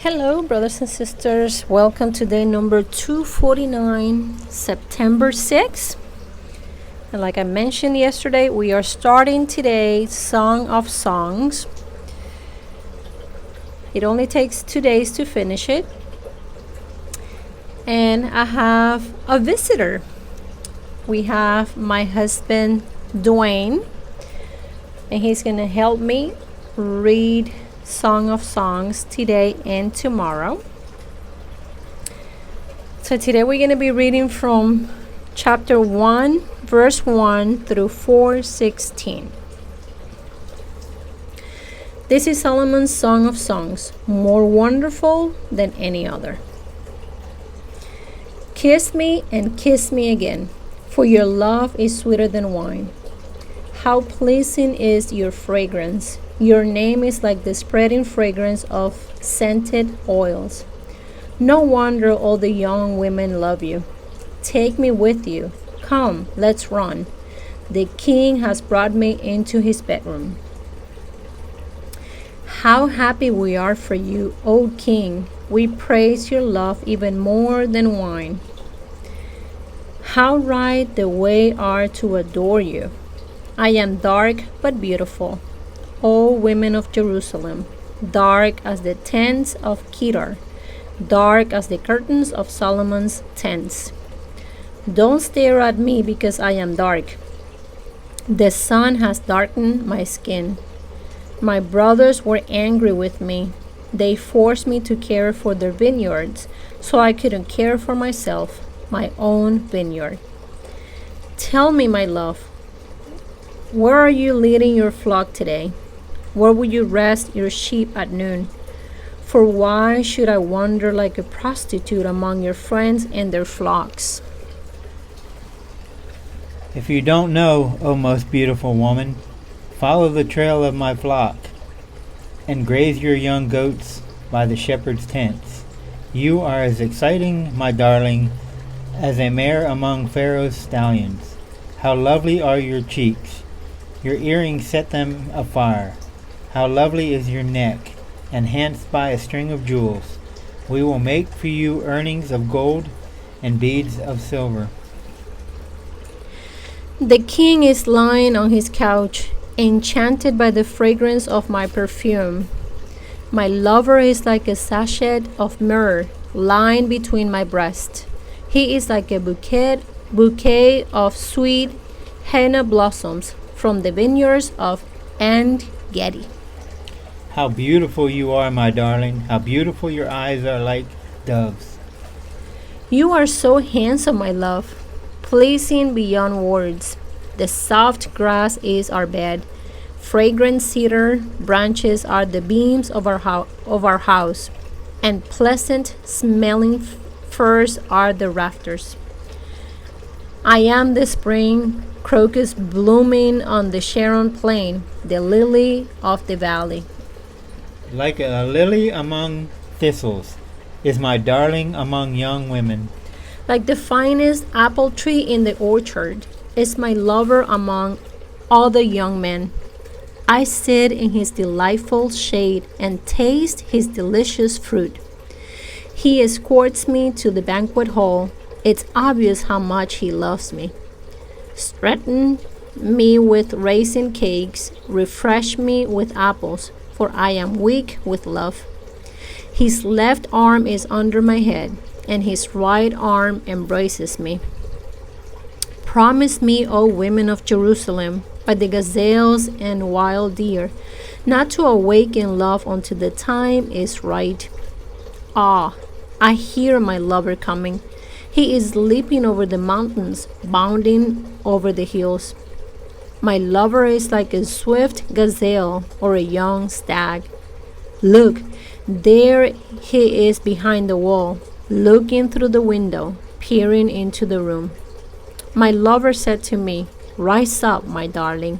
Hello, brothers and sisters. Welcome to day number 249, September 6th. And like I mentioned yesterday, we are starting today Song of Songs. It only takes 2 days to finish it. And I have a visitor. We have my husband, Dwayne, and he's going to help me read Song of Songs today and tomorrow. So today we're going to be reading from chapter 1, verse 1 through 4:16. This is Solomon's Song of Songs, more wonderful than any other. Kiss me and kiss me again, for your love is sweeter than wine. How pleasing is your fragrance. Your name is like the spreading fragrance of scented oils. No wonder all the young women love you. Take me with you. Come, let's run. The king has brought me into his bedroom. How happy we are for you, O king. We praise your love even more than wine. How right the way are to adore you. I am dark but beautiful. O women of Jerusalem, dark as the tents of Kedar, dark as the curtains of Solomon's tents. Don't stare at me because I am dark. The sun has darkened my skin. My brothers were angry with me. They forced me to care for their vineyards, so I couldn't care for myself, my own vineyard. Tell me, my love, where are you leading your flock today? Where will you rest your sheep at noon? For why should I wander like a prostitute among your friends and their flocks? If you don't know, O most beautiful woman, follow the trail of my flock, and graze your young goats by the shepherd's tents. You are as exciting, my darling, as a mare among Pharaoh's stallions. How lovely are your cheeks! Your earrings set them afire. How lovely is your neck, enhanced by a string of jewels. We will make for you earrings of gold and beads of silver. The king is lying on his couch, enchanted by the fragrance of my perfume. My lover is like a sachet of myrrh lying between my breasts. He is like a bouquet of sweet henna blossoms from the vineyards of En-Gedi. How beautiful you are, my darling. How beautiful your eyes are like doves. You are so handsome, my love, pleasing beyond words. The soft grass is our bed. Fragrant cedar branches are the beams of our house, and pleasant smelling firs are the rafters. I am the spring crocus blooming on the Sharon plain, the lily of the valley. Like a lily among thistles is my darling among young women. Like the finest apple tree in the orchard is my lover among all the young men. I sit in his delightful shade and taste his delicious fruit. He escorts me to the banquet hall. It's obvious how much he loves me. Strengthen me with raisin cakes, refresh me with apples, for I am weak with love. His left arm is under my head, and his right arm embraces me. Promise me, O women of Jerusalem, by the gazelles and wild deer, not to awaken love until the time is right. Ah, I hear my lover coming. He is leaping over the mountains, bounding over the hills. My lover is like a swift gazelle or a young stag. Look, there he is behind the wall, looking through the window, peering into the room. My lover said to me, Rise up, my darling.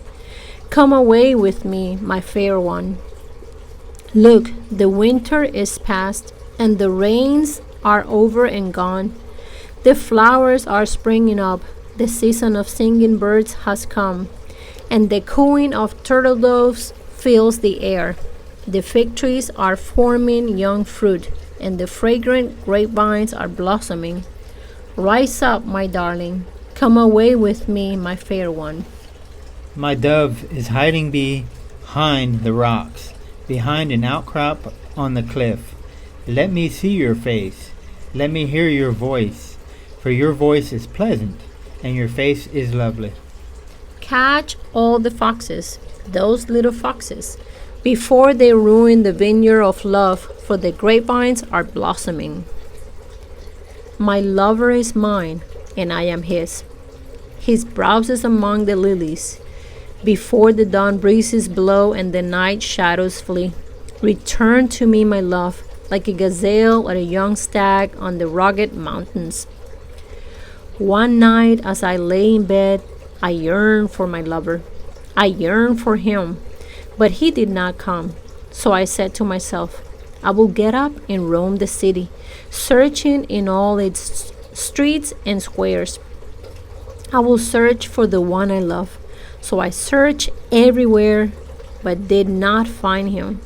Come away with me, my fair one. Look, the winter is past, and the rains are over and gone. The flowers are springing up. The season of singing birds has come, and the cooing of turtle doves fills the air. The fig trees are forming young fruit, and the fragrant grapevines are blossoming. Rise up, my darling. Come away with me, my fair one. My dove is hiding behind the rocks, behind an outcrop on the cliff. Let me see your face. Let me hear your voice, for your voice is pleasant, and your face is lovely. Catch all the foxes, those little foxes, before they ruin the vineyard of love, for the grapevines are blossoming. My lover is mine, and I am his. He browses among the lilies. Before the dawn breezes blow and the night shadows flee, return to me, my love, like a gazelle or a young stag on the rugged mountains. One night as I lay in bed, I yearned for my lover. I yearned for him, but he did not come. So I said to myself, I will get up and roam the city, searching in all its streets and squares. I will search for the one I love. So I searched everywhere, but did not find him.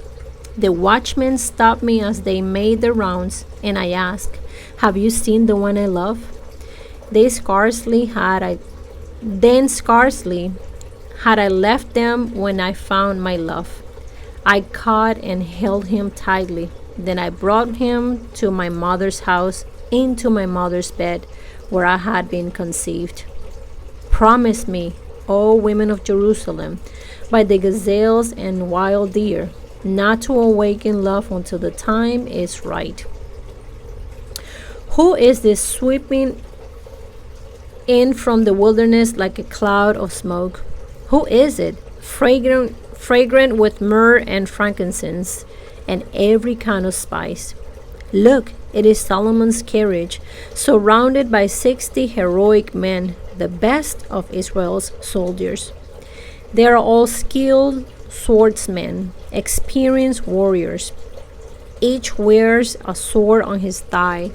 The watchmen stopped me as they made their rounds, and I asked, have you seen the one I love? Scarcely had I left them when I found my love. I caught and held him tightly. Then I brought him to my mother's house, into my mother's bed, where I had been conceived. Promise me, O women of Jerusalem, by the gazelles and wild deer, not to awaken love until the time is right. Who is this sweeping in from the wilderness like a cloud of smoke? Who is it, fragrant with myrrh and frankincense and every kind of spice? Look, it is Solomon's carriage, surrounded by 60 heroic men, the best of Israel's soldiers. They are all skilled swordsmen, experienced warriors. Each wears a sword on his thigh,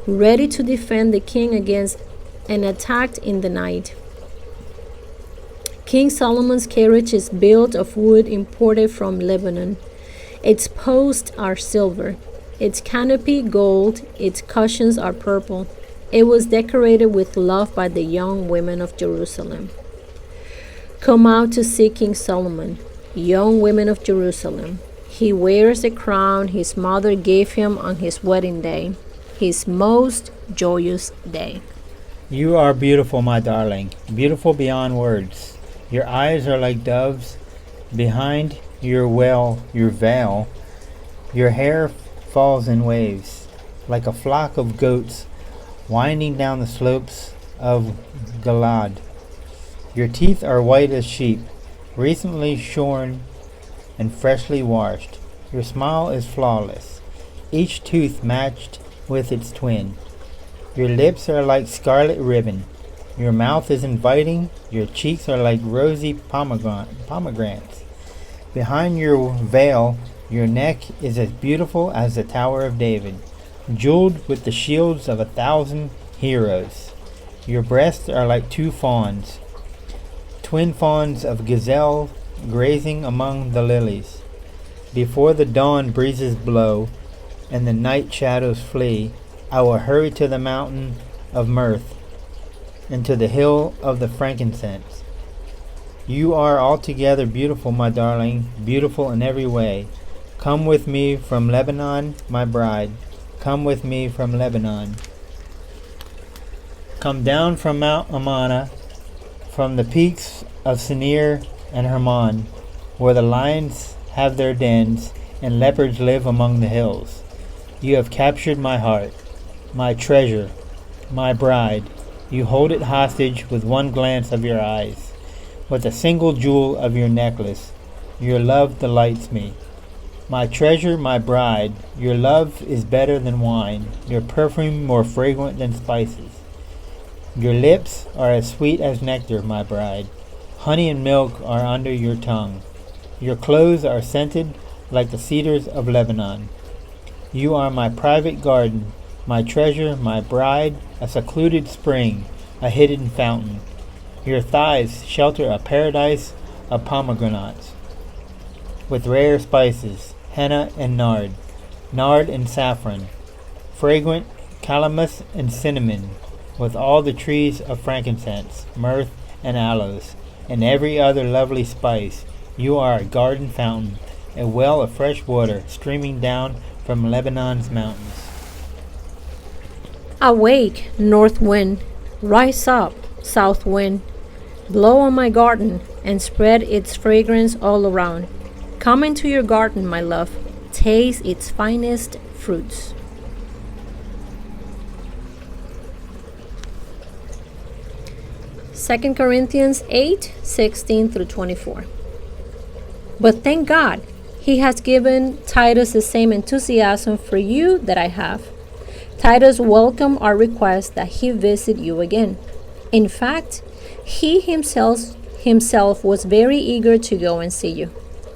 ready to defend the king against an attack in the night. King Solomon's carriage is built of wood imported from Lebanon. Its posts are silver, its canopy gold, its cushions are purple. It was decorated with love by the young women of Jerusalem. Come out to see King Solomon, young women of Jerusalem. He wears a crown his mother gave him on his wedding day, his most joyous day. You are beautiful, my darling, beautiful beyond words. Your eyes are like doves. Behind your veil, your hair falls in waves, like a flock of goats winding down the slopes of Galaad. Your teeth are white as sheep, recently shorn and freshly washed. Your smile is flawless, each tooth matched with its twin. Your lips are like scarlet ribbon. Your mouth is inviting. Your cheeks are like rosy pomegranates. Behind your veil, your neck is as beautiful as the Tower of David, jeweled with the shields of 1,000 heroes. Your breasts are like two fawns, twin fawns of gazelle grazing among the lilies. Before the dawn breezes blow and the night shadows flee, I will hurry to the mountain of mirth and to the hill of the frankincense. You are altogether beautiful, my darling, beautiful in every way. Come with me from Lebanon, my bride. Come with me from Lebanon. Come down from Mount Amana, from the peaks of Senir and Hermon, where the lions have their dens and leopards live among the hills. You have captured my heart, my treasure, my bride. You hold it hostage with one glance of your eyes, with a single jewel of your necklace. Your love delights me. My treasure, my bride, your love is better than wine, your perfume more fragrant than spices. Your lips are as sweet as nectar, my bride. Honey and milk are under your tongue. Your clothes are scented like the cedars of Lebanon. You are my private garden, my treasure, my bride, a secluded spring, a hidden fountain. Your thighs shelter a paradise of pomegranates with rare spices. henna and nard and saffron, fragrant calamus and cinnamon, with all the trees of frankincense, myrrh and aloes, and every other lovely spice. You are a garden fountain, a well of fresh water streaming down from Lebanon's mountains. Awake, north wind, rise up, south wind, blow on my garden and spread its fragrance all around. Come into your garden, my love, taste its finest fruits. Second Corinthians 8:16 through 24. But thank God, He has given Titus the same enthusiasm for you that I have. Titus welcomed our request that he visit you again. In fact, he himself was very eager to go and see you.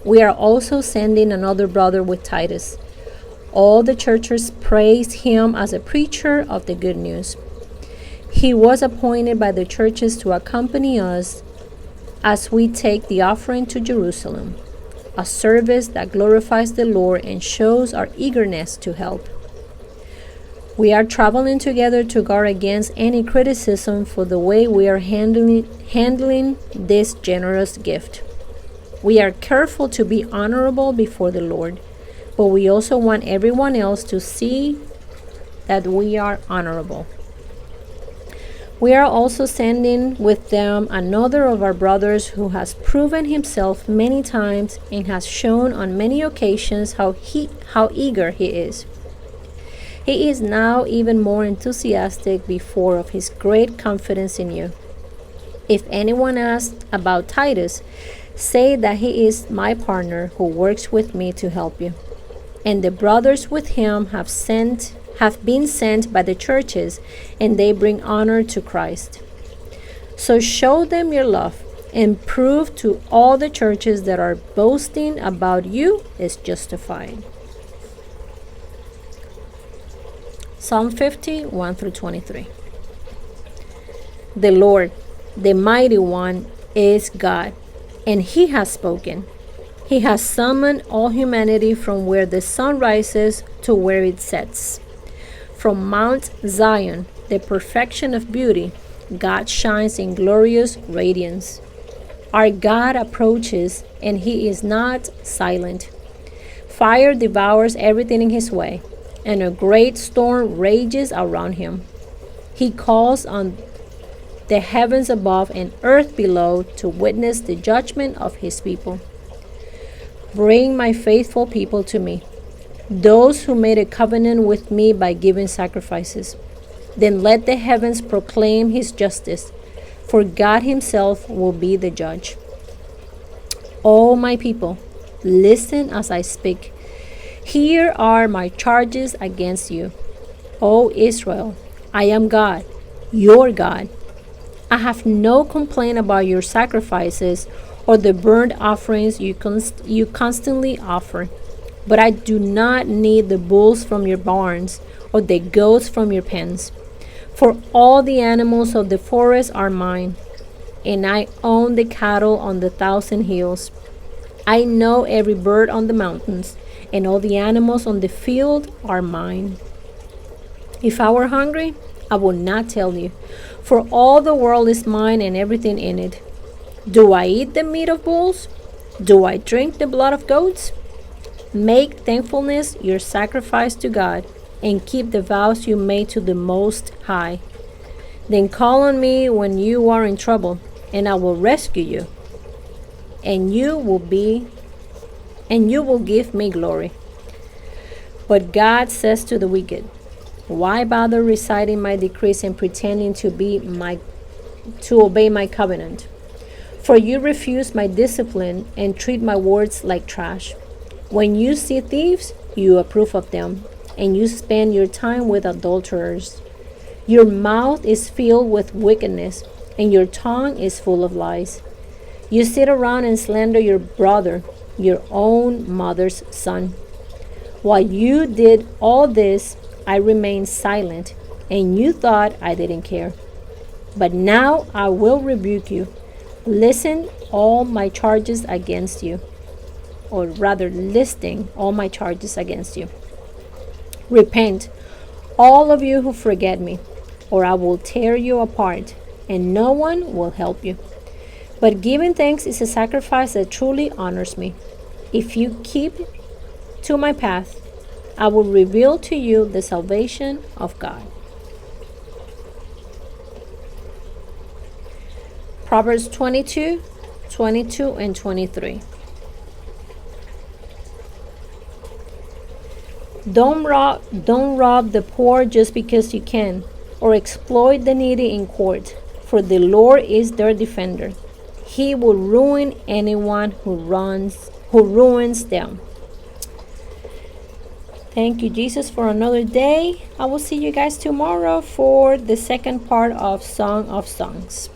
We are also sending another brother with Titus. All the churches praised him as a preacher of the good news. He was appointed by the churches to accompany us as we take the offering to Jerusalem, a service that glorifies the Lord and shows our eagerness to help. We are traveling together to guard against any criticism for the way we are handling this generous gift. We are careful to be honorable before the Lord, but we also want everyone else to see that we are honorable. We are also sending with them another of our brothers who has proven himself many times and has shown on many occasions how eager he is. He is now even more enthusiastic before of his great confidence in you. If anyone asks about Titus, say that he is my partner who works with me to help you. And the brothers with him have been sent by the churches, and they bring honor to Christ. So show them your love and prove to all the churches that our boasting about you is justified. Psalm 50, 1 through 23. The Lord, the Mighty One, is God, and He has spoken. He has summoned all humanity from where the sun rises to where it sets. From Mount Zion, the perfection of beauty, God shines in glorious radiance. Our God approaches, and He is not silent. Fire devours everything in His way, and a great storm rages around Him. He calls on the heavens above and earth below to witness the judgment of His people. Bring my faithful people to me, those who made a covenant with me by giving sacrifices. Then let the heavens proclaim His justice, for God Himself will be the judge. O my people, listen as I speak. Here are my charges against you. O Israel, I am God, your God. I have no complaint about your sacrifices or the burnt offerings you constantly offer. But I do not need the bulls from your barns or the goats from your pens. For all the animals of the forest are mine, and I own the cattle on the 1,000 hills. I know every bird on the mountains, and all the animals on the field are mine. If I were hungry, I would not tell you, for all the world is mine and everything in it. Do I eat the meat of bulls? Do I drink the blood of goats? Make thankfulness your sacrifice to God, and keep the vows you made to the Most High. Then call on me when you are in trouble, and I will rescue you, and you will give me glory. But God says to the wicked, why bother reciting my decrees and pretending to obey my covenant? For you refuse my discipline and treat my words like trash. When you see thieves, you approve of them, and you spend your time with adulterers. Your mouth is filled with wickedness, and your tongue is full of lies. You sit around and slander your brother, your own mother's son. While you did all this, I remained silent, and you thought I didn't care. But now I will rebuke you. Listen, all my charges against you. or rather listing all my charges against you. Repent, all of you who forget me, or I will tear you apart, and no one will help you. But giving thanks is a sacrifice that truly honors me. If you keep to my path, I will reveal to you the salvation of God. Proverbs 22, and 23. Don't rob the poor just because you can, or exploit the needy in court, for the Lord is their defender. He will ruin anyone who ruins them. Thank you, Jesus, for another day. I will see you guys tomorrow for the second part of Song of Songs.